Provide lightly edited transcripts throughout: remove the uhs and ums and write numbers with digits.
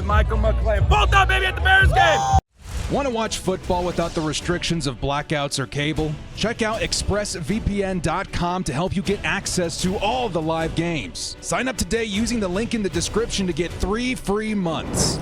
with Michael McClain. Bolt up, baby, at the Bears game! Want to watch football without the restrictions of blackouts or cable? Check out expressvpn.com to help you get access to all the live games. Sign up today using the link in the description to get 3 free months.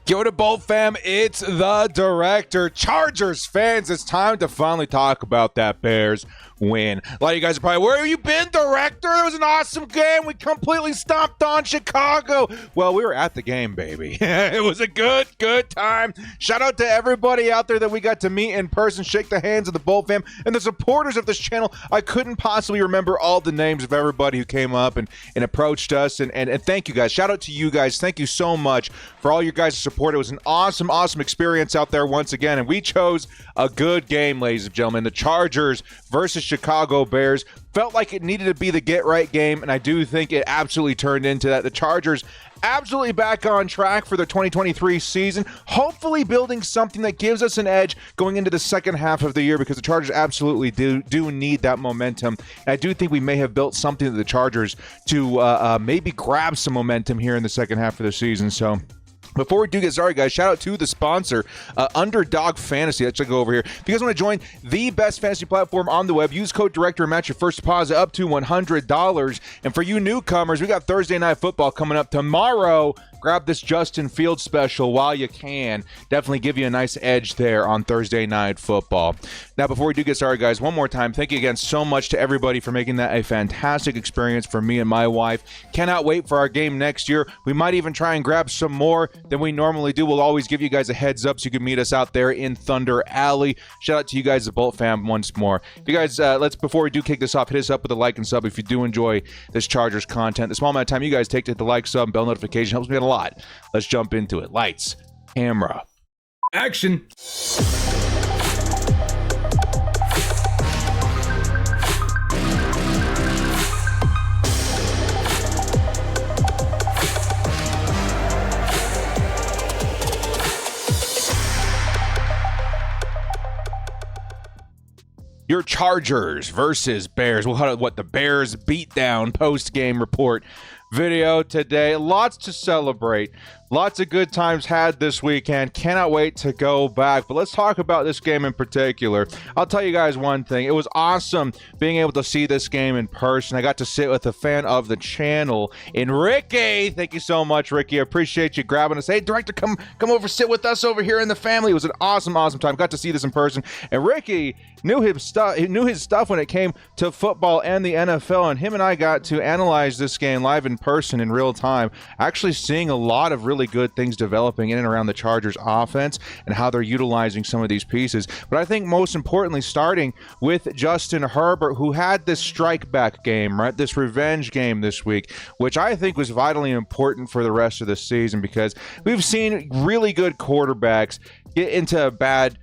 Yo to Bolt fam, it's the director. Chargers fans, it's time to finally talk about that Bears win. A lot of you guys are probably, where have you been, director? It was an awesome game. We completely stomped on Chicago. Well, we were at the game, baby. It was a good time. Shout out to everybody out there that we got to meet in person, shake the hands of the Bolt fam, and the supporters of this channel. I couldn't possibly remember all the names of everybody who came up and approached us, and thank you guys. Shout out to you guys. Thank you so much for all your guys' support. It was an awesome experience out there once again, and we chose a good game, ladies and gentlemen. The Chargers versus Chicago Bears felt like it needed to be the get-right game, and I do think it absolutely turned into that. The Chargers absolutely back on track for the 2023 season, hopefully building something that gives us an edge going into the second half of the year, because the Chargers absolutely do need that momentum. And I do think we may have built something to the Chargers to maybe grab some momentum here in the second half of the season. So before we do get started, guys, shout out to the sponsor, Underdog Fantasy. Let's go over here. If you guys want to join the best fantasy platform on the web, use code DIRECTOR and match your first deposit up to $100. And for you newcomers, we got Thursday Night Football coming up tomorrow. Grab this Justin Fields special while you can. Definitely give you a nice edge there on Thursday Night Football. Now, before we do get started, guys, one more time, thank you again so much to everybody for making that a fantastic experience for me and my wife. Cannot wait for our game next year. We might even try and grab some more than we normally do. We'll always give you guys a heads up so you can meet us out there in Thunder Alley. Shout out to you guys, the Bolt fam, once more. If you guys, before we do kick this off, hit us up with a like and sub if you do enjoy this Chargers content. The small amount of time you guys take to hit the like, sub, bell notification helps me out a lot. Let's jump into it. Lights, camera, Action! your Chargers versus Bears. We'll have the Bears beatdown post-game report video today. Lots to celebrate. Lots of good times had this weekend. Cannot wait to go back. But let's talk about this game in particular. I'll tell you guys one thing. It was awesome being able to see this game in person. I got to sit with a fan of the channel in Ricky. Thank you so much, Ricky. I appreciate you grabbing us. Hey, director, come over, sit with us over here in the family. It was an awesome time. Got to see this in person. And Ricky knew his stuff when it came to football and the NFL. And him and I got to analyze this game live in person in real time. Actually seeing a lot of really good things developing in and around the Chargers offense and how they're utilizing some of these pieces. But I think most importantly, starting with Justin Herbert, who had this strike back game, right? This revenge game this week, which I think was vitally important for the rest of the season, because we've seen really good quarterbacks get into a bad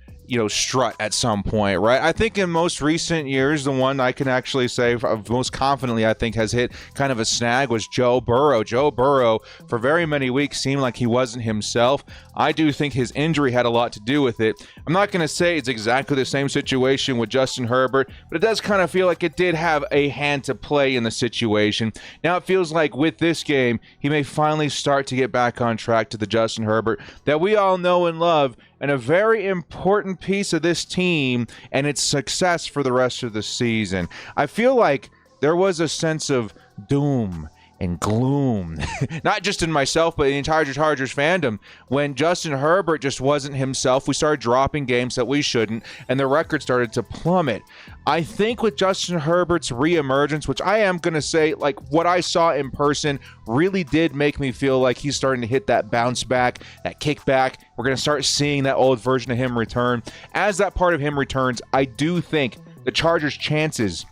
strut at some point, right? I think in most recent years, the one I can actually say most confidently, I think, has hit kind of a snag was Joe Burrow. Joe Burrow, for very many weeks, seemed like he wasn't himself. I do think his injury had a lot to do with it. I'm not going to say it's exactly the same situation with Justin Herbert, but it does kind of feel like it did have a hand to play in the situation. Now it feels like with this game, he may finally start to get back on track to the Justin Herbert that we all know and love, and a very important piece of this team and its success for the rest of the season. I feel like there was a sense of doom and gloom, not just in myself, but in the entire Chargers fandom, when Justin Herbert just wasn't himself. We started dropping games that we shouldn't, and the record started to plummet. I think with Justin Herbert's reemergence, which I am going to say, like, what I saw in person really did make me feel like he's starting to hit that bounce back, that kick back. We're going to start seeing that old version of him return. As that part of him returns, I do think the Chargers' chances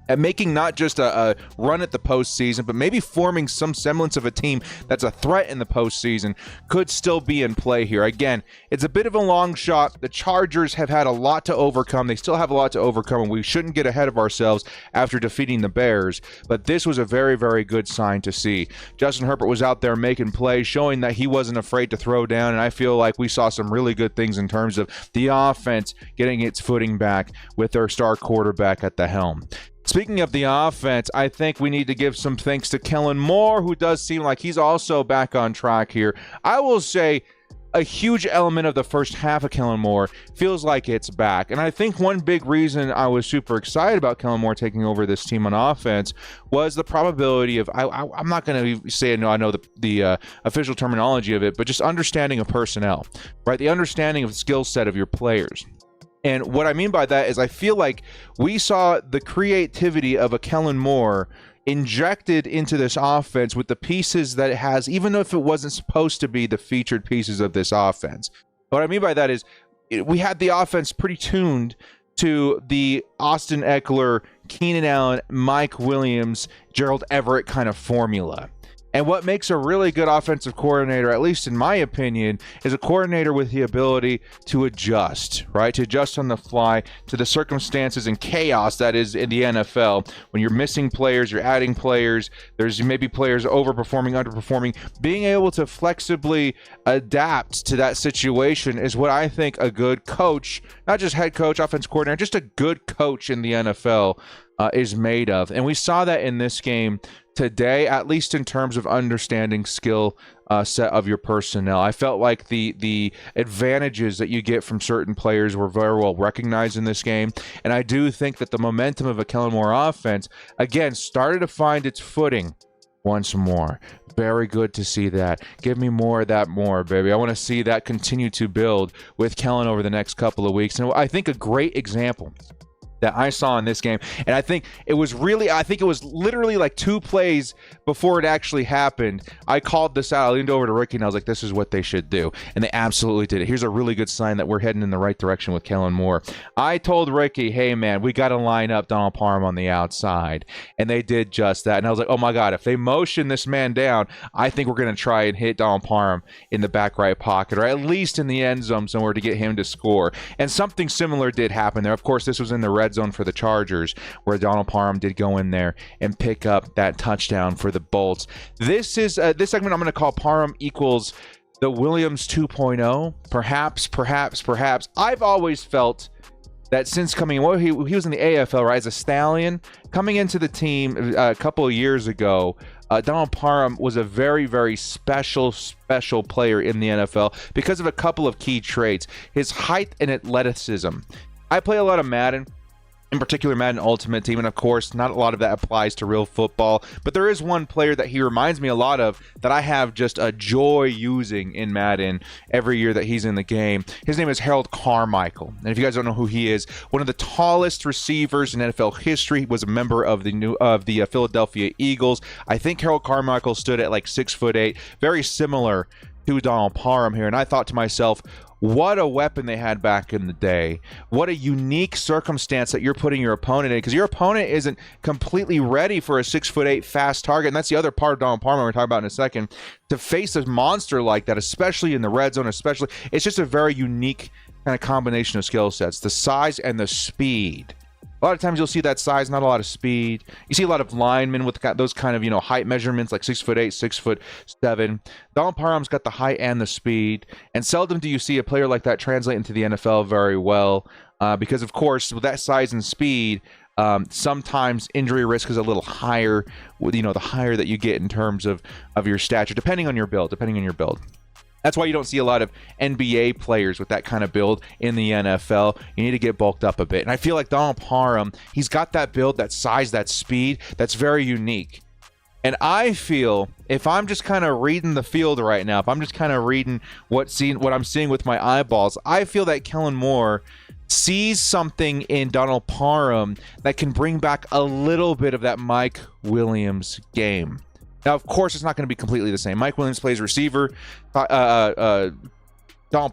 at making not just a run at the postseason, but maybe forming some semblance of a team that's a threat in the postseason could still be in play here. Again, it's a bit of a long shot. The Chargers have had a lot to overcome. They still have a lot to overcome, and we shouldn't get ahead of ourselves after defeating the Bears. But this was a very, very good sign to see. Justin Herbert was out there making plays, showing that he wasn't afraid to throw down, and I feel like we saw some really good things in terms of the offense getting its footing back with their star quarterback at the helm. Speaking of the offense, I think we need to give some thanks to Kellen Moore, who does seem like he's also back on track here. I will say a huge element of the first half of Kellen Moore feels like it's back. And I think one big reason I was super excited about Kellen Moore taking over this team on offense was the probability of, I'm not going to say I know the official terminology of it, but just understanding of personnel, right? The understanding of the skill set of your players. And what I mean by that is I feel like we saw the creativity of a Kellen Moore injected into this offense with the pieces that it has, even if it wasn't supposed to be the featured pieces of this offense. What I mean by that is we had the offense pretty tuned to the Austin Eckler, Keenan Allen, Mike Williams, Gerald Everett kind of formula. And what makes a really good offensive coordinator, at least in my opinion, is a coordinator with the ability to adjust, right? To adjust on the fly to the circumstances and chaos that is in the NFL. When you're missing players, you're adding players, there's maybe players overperforming, underperforming. Being able to flexibly adapt to that situation is what I think a good coach, not just head coach, offense coordinator, just a good coach in the NFL is made of. And we saw that in this game today, at least in terms of understanding skill set of your personnel. I felt like the advantages that you get from certain players were very well recognized in this game. And I do think that the momentum of a Kellen Moore offense, again, started to find its footing once more. Very good to see that. Give me more of that more, baby. I want to see that continue to build with Kellen over the next couple of weeks. And I think a great example that I saw in this game, and I think it was literally like 2 plays before it actually happened. I called this out. I leaned over to Ricky and I was like, this is what they should do. And they absolutely did it. Here's a really good sign that we're heading in the right direction with Kellen Moore. I told Ricky, hey man, we got to line up Donald Parham on the outside. And they did just that. And I was like, oh my God, if they motion this man down, I think we're going to try and hit Donald Parham in the back right pocket, or at least in the end zone somewhere to get him to score. And something similar did happen there. Of course, this was in the red zone for the Chargers, where Donald Parham did go in there and pick up that touchdown for the Bolts. This segment I'm going to call Parham equals the Williams 2.0. Perhaps. I've always felt that since coming, he was in the AFL, right, as a Stallion, coming into the team a couple of years ago. Donald Parham was a very, very special player in the NFL because of a couple of key traits: his height and athleticism. I play a lot of Madden, in particular Madden Ultimate Team, and of course not a lot of that applies to real football, but there is one player that he reminds me a lot of that I have just a joy using in Madden every year that he's in the game. His name is Harold Carmichael, and if you guys don't know who he is, one of the tallest receivers in NFL history. He was a member of the Philadelphia Eagles. I think Harold Carmichael stood at like 6'8", very similar to Donald Parham here, and I thought to myself, what a weapon they had back in the day. What a unique circumstance that you're putting your opponent in, because your opponent isn't completely ready for a 6'8" fast target. And that's the other part of Donald Parham we're talking about in a second. To face a monster like that, especially in the red zone, it's just a very unique kind of combination of skill sets. The size and the speed. A lot of times you'll see that size, not a lot of speed. You see a lot of linemen with those kind of, height measurements, like 6'8", 6'7". Donald Parham's got the height and the speed, and seldom do you see a player like that translate into the NFL very well, because of course with that size and speed, sometimes injury risk is a little higher. The higher that you get in terms of your stature, depending on your build. That's why you don't see a lot of NBA players with that kind of build in the NFL. You need to get bulked up a bit. And I feel like Donald Parham, he's got that build, that size, that speed, that's very unique. And I feel, if I'm just kind of reading the field right now, if I'm just kind of reading what I'm seeing with my eyeballs, I feel that Kellen Moore sees something in Donald Parham that can bring back a little bit of that Mike Williams game. Now, of course, it's not going to be completely the same. Mike Williams plays receiver. Donald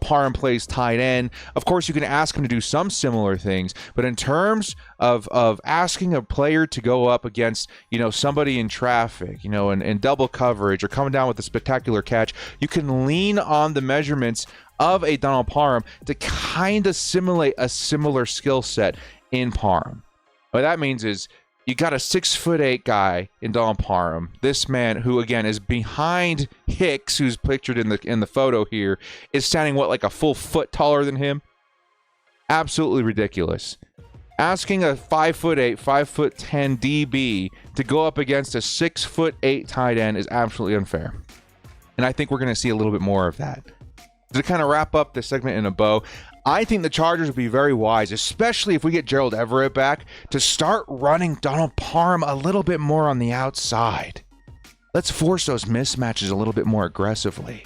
Parham plays tight end. Of course, you can ask him to do some similar things, but in terms of asking a player to go up against, somebody in traffic, and double coverage or coming down with a spectacular catch, you can lean on the measurements of a Donald Parham to kind of simulate a similar skill set in Parham. What that means is, you got a 6'8" guy in Donald Parham. This man, who again is behind Hicks, who's pictured in the photo here, is standing like a full foot taller than him. Absolutely ridiculous. Asking a 5'8", 5'10" DB to go up against a 6'8" tight end is absolutely unfair. And I think we're going to see a little bit more of that. To kind of wrap up this segment in a bow, I think the Chargers would be very wise, especially if we get Gerald Everett back, to start running Donald Parham a little bit more on the outside. Let's force those mismatches a little bit more aggressively,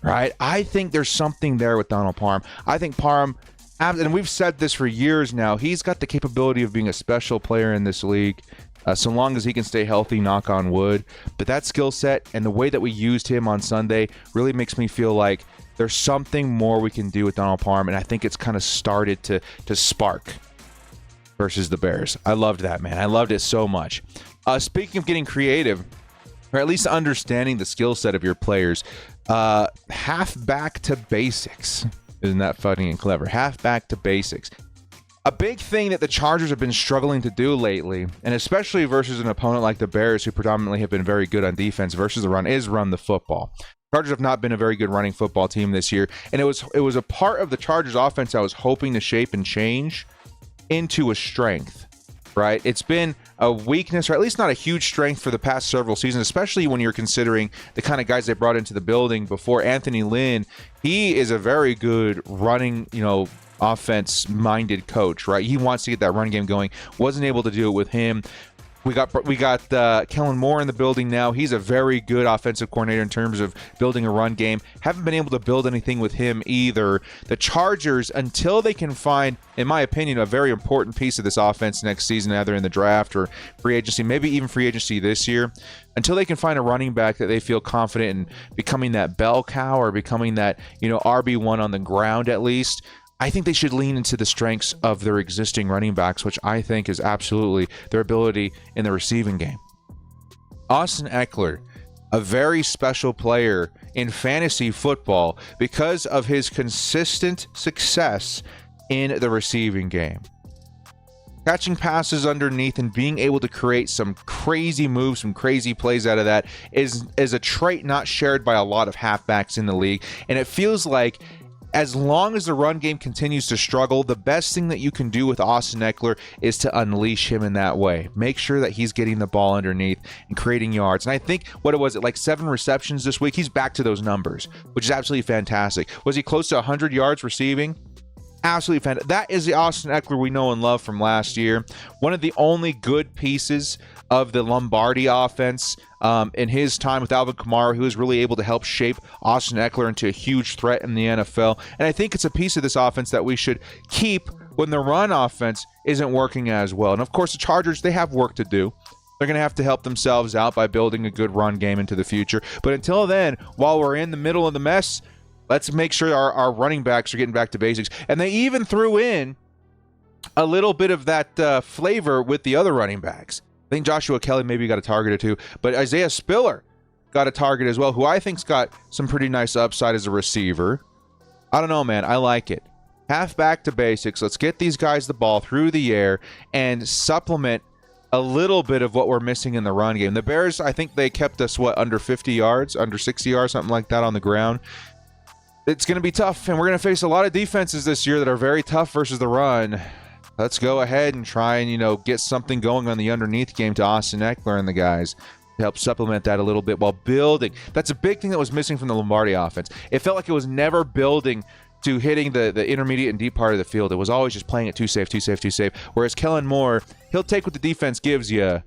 right? I think there's something there with Donald Parham. I think Parham, and we've said this for years now, he's got the capability of being a special player in this league, so long as he can stay healthy, knock on wood. But that skill set and the way that we used him on Sunday really makes me feel like there's something more we can do with Donald Parham, and I think it's kind of started to spark versus the Bears. I loved that, man. I loved it so much. Speaking of getting creative, or at least understanding the skill set of your players, half back to basics. Isn't that funny and clever? Half back to basics. A big thing that the Chargers have been struggling to do lately, and especially versus an opponent like the Bears, who predominantly have been very good on defense versus the run, is run the football. Chargers have not been a very good running football team this year, and it was a part of the Chargers offense I was hoping to shape and change into a strength, right? It's been a weakness, or at least not a huge strength for the past several seasons, especially when you're considering the kind of guys they brought into the building before. Anthony Lynn, he is a very good running, offense-minded coach, right? He wants to get that run game going. Wasn't able to do it with him. We got Kellen Moore in the building now. He's a very good offensive coordinator in terms of building a run game. Haven't been able to build anything with him either. The Chargers, until they can find, in my opinion, a very important piece of this offense next season, either in the draft or free agency, maybe even free agency this year, until they can find a running back that they feel confident in becoming that bell cow or becoming that, RB1 on the ground at least, I think they should lean into the strengths of their existing running backs, which I think is absolutely their ability in the receiving game. Austin Eckler, a very special player in fantasy football because of his consistent success in the receiving game. Catching passes underneath and being able to create some crazy moves, some crazy plays out of that is a trait not shared by a lot of halfbacks in the league. And it feels like as long as the run game continues to struggle, the best thing that you can do with Austin Eckler is to unleash him in that way. Make sure that he's getting the ball underneath and creating yards. And I think, like 7 receptions this week? He's back to those numbers, which is absolutely fantastic. Was he close to 100 yards receiving? Absolutely fantastic. That is the Austin Eckler we know and love from last year. One of the only good pieces of the Lombardi offense in his time with Alvin Kamara, who was really able to help shape Austin Eckler into a huge threat in the NFL. And I think it's a piece of this offense that we should keep when the run offense isn't working as well. And of course, the Chargers, they have work to do. They're going to have to help themselves out by building a good run game into the future. But until then, while we're in the middle of the mess, let's make sure our running backs are getting back to basics. And they even threw in a little bit of that flavor with the other running backs. I think Joshua Kelly maybe got a target or two, but Isaiah Spiller got a target as well, who I think's got some pretty nice upside as a receiver. I don't know, man. I like it. Half back to basics. Let's get these guys the ball through the air and supplement a little bit of what we're missing in the run game. The Bears, I think they kept us, under 50 yards, under 60 yards, something like that on the ground. It's going to be tough, and we're going to face a lot of defenses this year that are very tough versus the run. Let's go ahead and try and, get something going on the underneath game to Austin Eckler and the guys to help supplement that a little bit while building. That's a big thing that was missing from the Lombardi offense. It felt like it was never building to hitting the intermediate and deep part of the field. It was always just playing it too safe. Whereas Kellen Moore, he'll take what the defense gives you,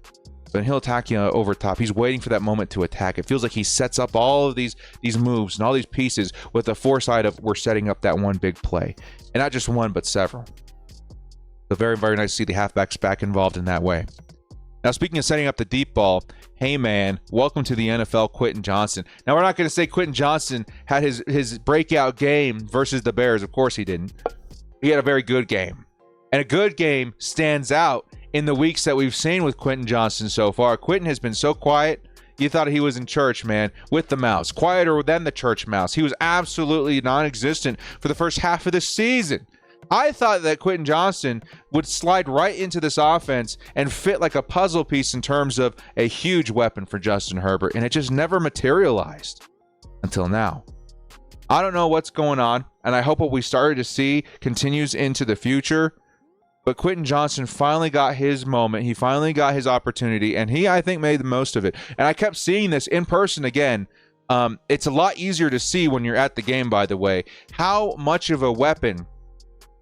but he'll attack you over top. He's waiting for that moment to attack. It feels like he sets up all of these moves and all these pieces with the foresight of we're setting up that one big play. And not just one, but several. So very, very nice to see the halfbacks back involved in that way. Now, speaking of setting up the deep ball, hey, man, welcome to the NFL, Quentin Johnston. Now, we're not going to say Quentin Johnston had his breakout game versus the Bears. Of course he didn't. He had a very good game. And a good game stands out in the weeks that we've seen with Quentin Johnston so far. Quentin has been so quiet. You thought he was in church, man, with the mouse. Quieter than the church mouse. He was absolutely non-existent for the first half of the season. I thought that Quentin Johnston would slide right into this offense and fit like a puzzle piece in terms of a huge weapon for Justin Herbert, and it just never materialized until now. I don't know what's going on, and I hope what we started to see continues into the future, But Quentin Johnston finally got his moment. He finally got his opportunity, and he, I think, made the most of it. And I kept seeing this in person again. It's a lot easier to see when you're at the game, by the way, how much of a weapon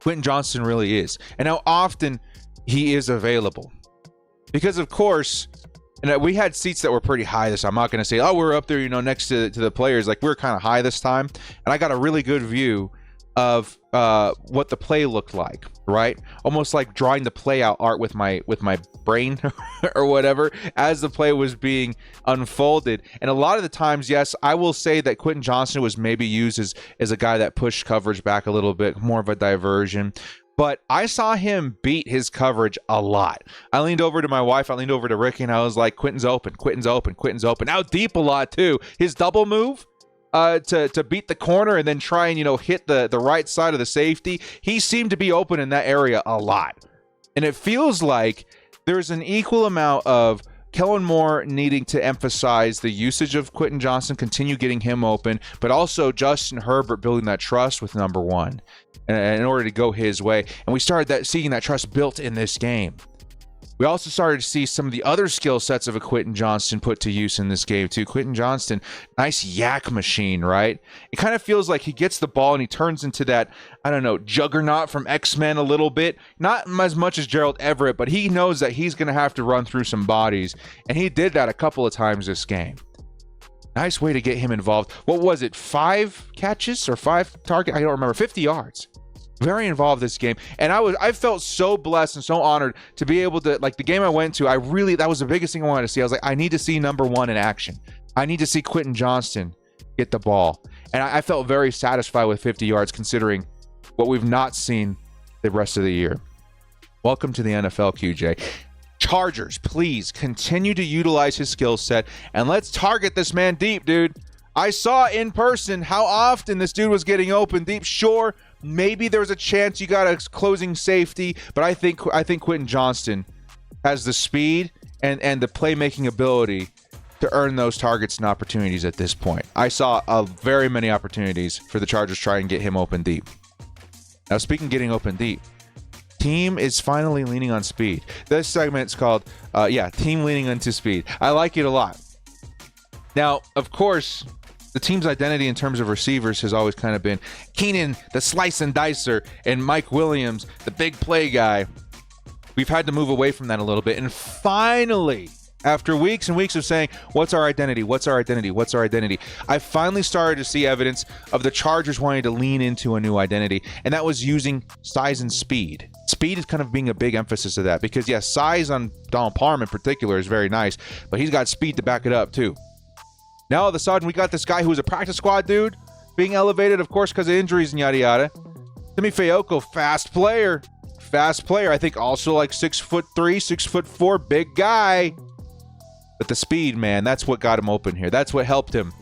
Quentin Johnston really is and how often he is available. Because, of course, and we had seats that were pretty high this time. I'm not going to say, oh, we're up there, next to the players. Like, we're kind of high this time. And I got a really good view of what the play looked like, right? Almost like drawing the play out art with my brain or whatever as the play was being unfolded. And a lot of the times, yes, I will say that Quentin Johnston was maybe used as a guy that pushed coverage back a little bit, more of a diversion. But I saw him beat his coverage a lot. I leaned over to my wife, I leaned over to Ricky, and I was like, Quentin's open, Quentin's open, Quentin's open. Out deep a lot too. His double move to beat the corner and then try and, hit the right side of the safety. He seemed to be open in that area a lot. And it feels like there's an equal amount of Kellen Moore needing to emphasize the usage of Quentin Johnston, continue getting him open, but also Justin Herbert building that trust with number one in order to go his way. And we started seeing that trust built in this game. We also started to see some of the other skill sets of a Quentin Johnston put to use in this game too. Quentin Johnston, nice yak machine, right? It kind of feels like he gets the ball and he turns into that, I don't know, juggernaut from X-Men a little bit. Not as much as Gerald Everett, but he knows that he's going to have to run through some bodies. And he did that a couple of times this game. Nice way to get him involved. What was it? 5 catches or 5 targets? I don't remember. 50 yards. Very involved this game. And I felt so blessed and so honored to be able to, like the game I went to, that was the biggest thing I wanted to see. I was like, I need to see number one in action. I need to see Quentin Johnston get the ball. And I felt very satisfied with 50 yards considering what we've not seen the rest of the year. Welcome to the NFL, QJ. Chargers, please continue to utilize his skill set and let's target this man deep, dude. I saw in person how often this dude was getting open deep. Sure, maybe there was a chance you got a closing safety, but I think Quentin Johnston has the speed and the playmaking ability to earn those targets and opportunities at this point. I saw very many opportunities for the Chargers try and get him open deep. Now, speaking of getting open deep, team is finally leaning on speed. This segment's called, team leaning into speed. I like it a lot. Now, of course, the team's identity in terms of receivers has always kind of been Keenan, the slice and dicer, and Mike Williams, the big play guy. We've had to move away from that a little bit. And finally, after weeks and weeks of saying, what's our identity? What's our identity? What's our identity? I finally started to see evidence of the Chargers wanting to lean into a new identity, and that was using size and speed. Speed is kind of being a big emphasis of that because, yes, size on Donald Parham in particular is very nice, but he's got speed to back it up too. Now, all of a sudden, we got this guy who was a practice squad dude being elevated, of course, because of injuries and yada yada. Simi Fehoko, fast player. I think also like 6'3", 6'4", big guy. But the speed, man, that's what got him open here. That's what helped him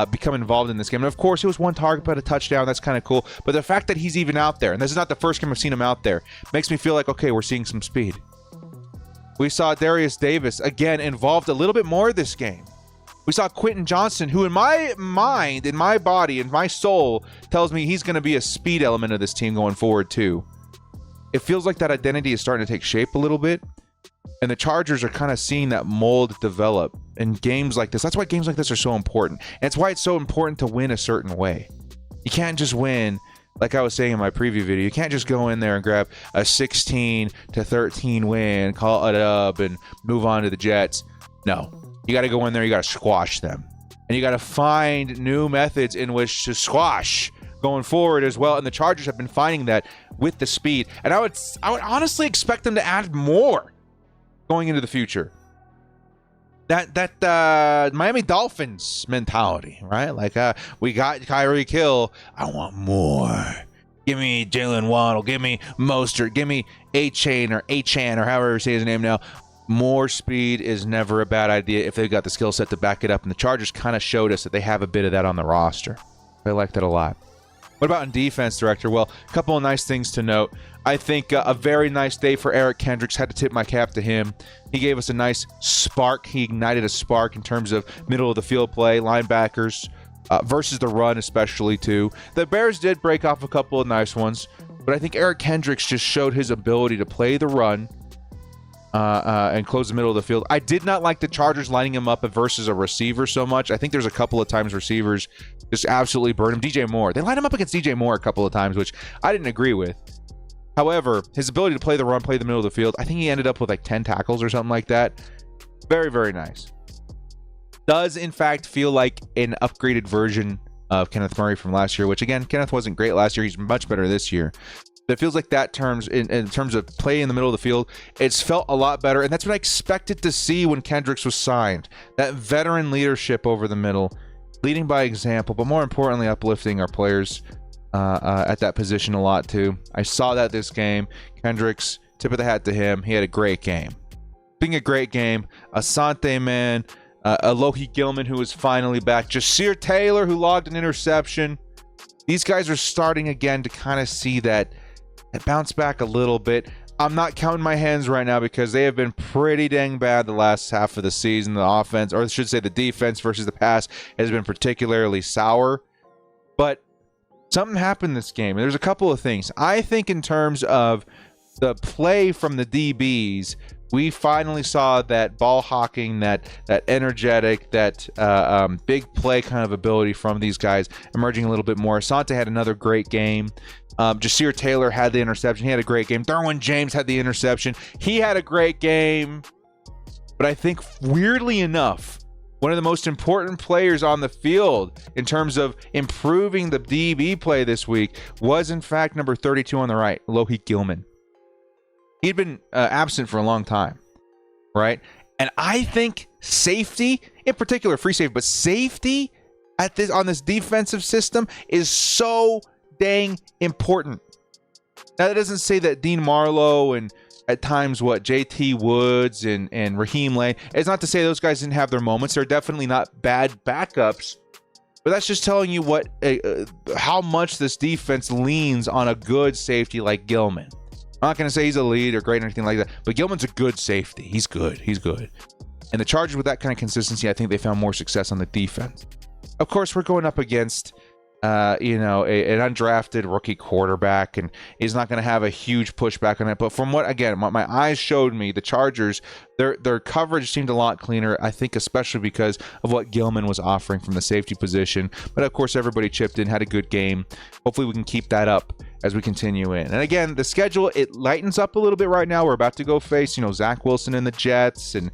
become involved in this game. And of course, it was one target, but a touchdown. That's kind of cool. But the fact that he's even out there, and this is not the first game I've seen him out there, makes me feel like, okay, we're seeing some speed. We saw Darius Davis, again, involved a little bit more this game. We saw Quentin Johnston, who in my mind, in my body, in my soul, tells me he's going to be a speed element of this team going forward too. It feels like that identity is starting to take shape a little bit, and the Chargers are kind of seeing that mold develop in games like this. That's why games like this are so important, and it's why it's so important to win a certain way. You can't just win, like I was saying in my preview video, you can't just go in there and grab a 16-13 win, call it up, and move on to the Jets. No. You got to go in there, you got to squash them. And you got to find new methods in which to squash going forward as well. And the Chargers have been finding that with the speed. And I would honestly expect them to add more going into the future. That Miami Dolphins mentality, right? Like, we got Tyreek Hill. I want more. Give me Jalen Waddle. Give me Mostert. Give me A-Chain or A-Chan or however you say his name now. More speed is never a bad idea if they've got the skill set to back it up. And the Chargers kind of showed us that they have a bit of that on the roster. I like that a lot. What about in defense, Director? Well, a couple of nice things to note. I think a very nice day for Eric Kendricks. Had to tip my cap to him. He gave us a nice spark. He ignited a spark in terms of middle of the field play, linebackers, versus the run especially too. The Bears did break off a couple of nice ones. But I think Eric Kendricks just showed his ability to play the run and close the middle of the field. I did not like the Chargers lining him up versus a receiver so much. I think there's a couple of times receivers just absolutely burn him. DJ Moore. They lined him up against DJ Moore a couple of times, which I didn't agree with. However, his ability to play the run, play the middle of the field, I think he ended up with like 10 tackles or something like that. Very, very nice. Does, in fact, feel like an upgraded version of Kenneth Murray from last year, which, again, Kenneth wasn't great last year. He's much better this year. It feels like that in terms of play in the middle of the field, it's felt a lot better, and that's what I expected to see when Kendricks was signed. That veteran leadership over the middle, leading by example, but more importantly, uplifting our players at that position a lot too. I saw that this game. Kendricks, tip of the hat to him. He had a great game. Being a great game. Asante, man. Alohi Gilman, who is finally back. Jasir Taylor, who logged an interception. These guys are starting again to kind of see that bounce back a little bit. I'm not counting my hands right now because they have been pretty dang bad the last half of the season. The offense, or I should say the defense versus the pass, has been particularly sour. But something happened this game, and there's a couple of things. I think in terms of the play from the DBs, we finally saw that ball hawking, that energetic, that big play kind of ability from these guys emerging a little bit more. Asante had another great game. Jasir Taylor had the interception. He had a great game. Derwin James had the interception. He had a great game. But I think, weirdly enough, one of the most important players on the field in terms of improving the DB play this week was, in fact, number 32 on the right, Alohi Gilman. He'd been absent for a long time, right? And I think safety, in particular free safety, but safety on this defensive system is so dang important. Now, that doesn't say that Dean Marlowe and at times JT Woods and Raheem Lane, it's not to say those guys didn't have their moments. They're definitely not bad backups, but that's just telling you how much this defense leans on a good safety like Gilman. I'm not going to say he's a lead or great or anything like that, but Gilman's a good safety. He's good. And the Chargers, with that kind of consistency, I think they found more success on the defense. Of course, we're going up against an undrafted rookie quarterback, and he's not going to have a huge pushback on it. But from what my eyes showed me, the Chargers, their coverage seemed a lot cleaner, I think, especially because of what Gilman was offering from the safety position. But of course, everybody chipped in, had a good game. Hopefully we can keep that up as we continue in. And again, the schedule, it lightens up a little bit right now. We're about to go face, Zach Wilson and the Jets, and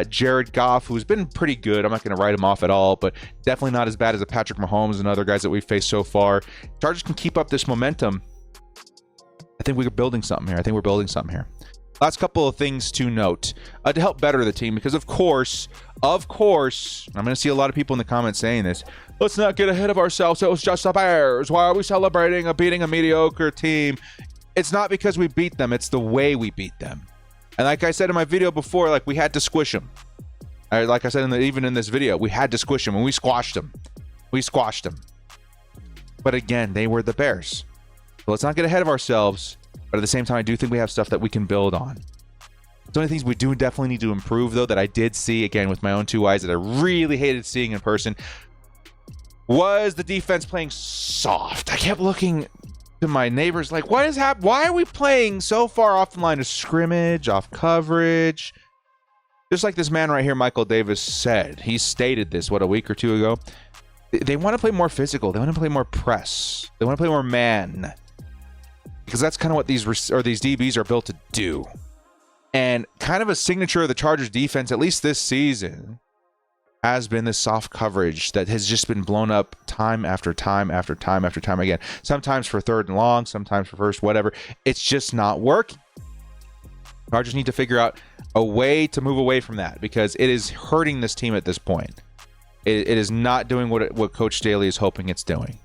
Jared Goff, who's been pretty good. I'm not going to write him off at all, but definitely not as bad as the Patrick Mahomes and other guys that we've faced so far. Chargers can keep up this momentum. I think we're building something here. Last couple of things to note to help better the team, because of course, I'm going to see a lot of people in the comments saying this. Let's not get ahead of ourselves. It was just the Bears. Why are we celebrating beating a mediocre team? It's not because we beat them. It's the way we beat them. And like I said in my video before, we had to squish them. Like I said, even in this video, we had to squish them, and we squashed them. But again, they were the Bears. So let's not get ahead of ourselves. But at the same time, I do think we have stuff that we can build on. The only things we do definitely need to improve, though, that I did see, again, with my own two eyes, that I really hated seeing in person, was the defense playing soft. I kept looking to my neighbors like, what is happening? Why are we playing so far off the line of scrimmage, off coverage? Just like this man right here, Michael Davis, said. He stated this, a week or two ago. They want to play more physical. They want to play more press. They want to play more man. Because that's kind of what these DBs are built to do. And kind of a signature of the Chargers defense, at least this season, has been this soft coverage that has just been blown up time after time after time after time again. Sometimes for third and long, sometimes for first, whatever. It's just not working. Chargers need to figure out a way to move away from that, because it is hurting this team at this point. It is not doing what Coach Staley is hoping it's doing.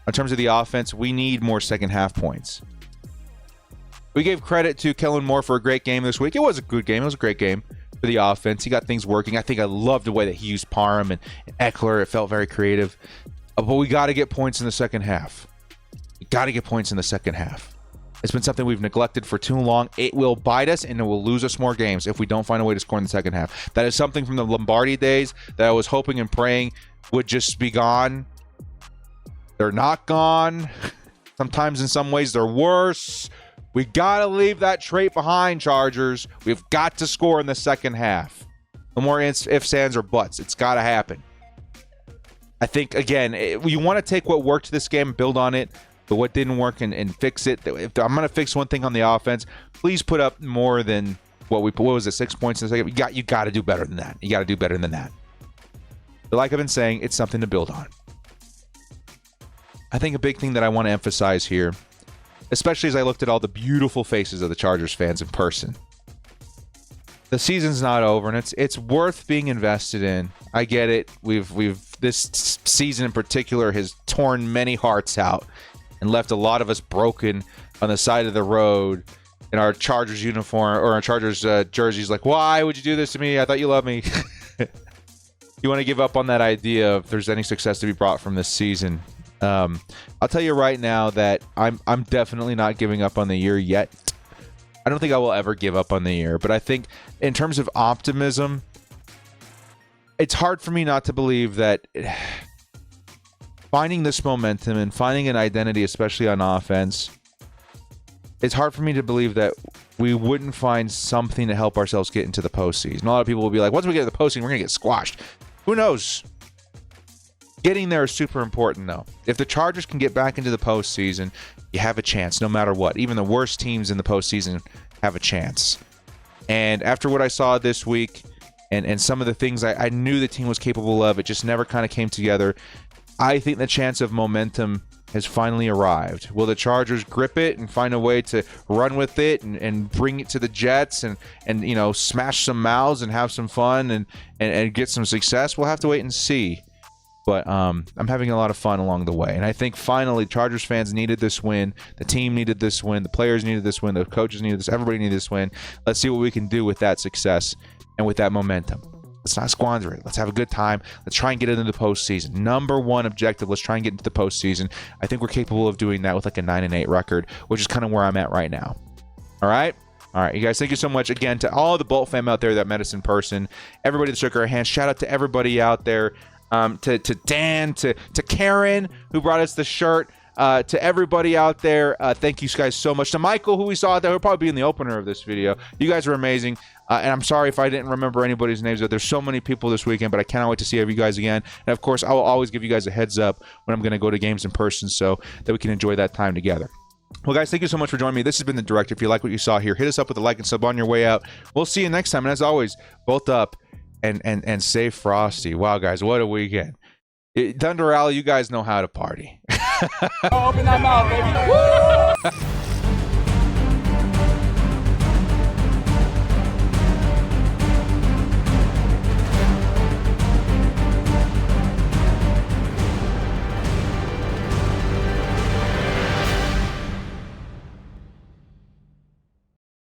In terms of the offense, we need more second half points. We gave credit to Kellen Moore for a great game this week. It was a good game. It was a great game for the offense. He got things working. I think I loved the way that he used Parham and Eckler. It felt very creative. But we got to get points in the second half. It's been something we've neglected for too long. It will bite us, and it will lose us more games if we don't find a way to score in the second half. That is something from the Lombardi days that I was hoping and praying would just be gone. They're not gone. Sometimes in some ways they're worse. We got to leave that trait behind, Chargers. We've got to score in the second half. No more ifs, ands, or buts. It's got to happen. I think, again, you want to take what worked this game and build on it, but what didn't work and fix it. If I'm going to fix one thing on the offense, please put up more than what was it, 6 points in the second? You got to do better than that. You got to do better than that. But like I've been saying, it's something to build on. I think a big thing that I want to emphasize here, especially as I looked at all the beautiful faces of the Chargers fans in person. The season's not over, and it's worth being invested in. I get it. This season in particular has torn many hearts out and left a lot of us broken on the side of the road in our Chargers uniform or our Chargers jerseys. Like, why would you do this to me? I thought you loved me. You want to give up on that idea if there's any success to be brought from this season. I'll tell you right now that I'm definitely not giving up on the year yet. I don't think I will ever give up on the year, but I think in terms of optimism, it's hard for me not to believe that finding this momentum and finding an identity, especially on offense, it's hard for me to believe that we wouldn't find something to help ourselves get into the postseason. A lot of people will be like, once we get to the postseason, we're going to get squashed. Who knows? Getting there is super important, though. If the Chargers can get back into the postseason, you have a chance no matter what. Even the worst teams in the postseason have a chance. And after what I saw this week and some of the things I knew the team was capable of, it just never kind of came together. I think the chance of momentum has finally arrived. Will the Chargers grip it and find a way to run with it and bring it to the Jets and you know, smash some mouths and have some fun and get some success? We'll have to wait and see. But I'm having a lot of fun along the way. And I think finally Chargers fans needed this win. The team needed this win. The players needed this win. The coaches needed this. Everybody needed this win. Let's see what we can do with that success and with that momentum. Let's not squander it. Let's have a good time. Let's try and get it into the postseason. Number one objective, let's try and get into the postseason. I think we're capable of doing that with like a 9-8 record, which is kind of where I'm at right now. All right? All right, you guys, thank you so much again to all the Bolt fam out there that met us in person. Everybody that shook our hands. Shout out to everybody out there. To Dan, to Karen, who brought us the shirt, to everybody out there. Thank you guys so much. To Michael, who we saw there, who'll probably be in the opener of this video. You guys are amazing. And I'm sorry if I didn't remember anybody's names. There's so many people this weekend, but I cannot wait to see you guys again. And of course, I will always give you guys a heads up when I'm going to go to games in person so that we can enjoy that time together. Well, guys, thank you so much for joining me. This has been The Director. If you like what you saw here, hit us up with a like and sub on your way out. We'll see you next time. And as always, bolt up and stay frosty. Wow, guys, what a weekend. Thunder Alley, you guys know how to party. Open that mouth, baby. Woo!